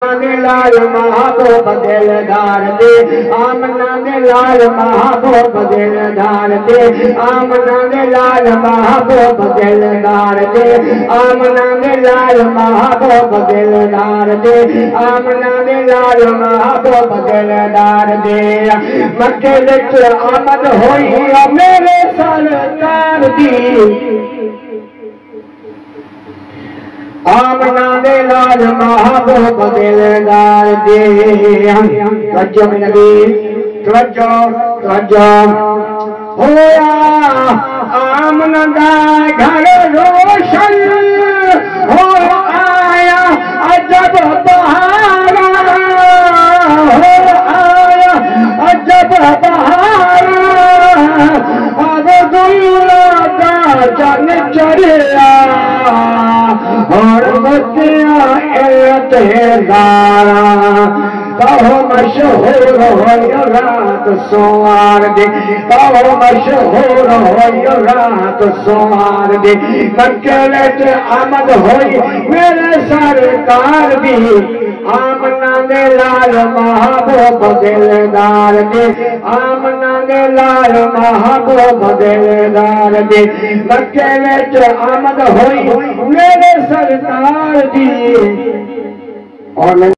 लाल महबूब दिलदार दे आमना दे लाल महबूब दिलदार दे आमना दे लाल महबूब दिलदार दे आमना दे लाल महबूब दिलदार दे आमना दे लाल महबूब दिलदार दे मक्के विच आमद होई मेरे सरकार दी आमना दे लाल महबूब दिलदार दे तवज्जो नबी तवज्जो होया आमना दा घर रोशन हो आया अजब बहारा हो आया अजब बहारा अब दुल्ला का जन चढ़िया और बतिया एतेदारा कहो मशहूर हो रात सोमार दे कहो मशहूर हो रात सोमार दे मक्के विच आमद होई मेरे सरकार दी आमना दे लाल महबूब दिलदार दे आमना दे लाल महबूब दिलदार दे मक्के विच आमद होई मेरे सरकार दी और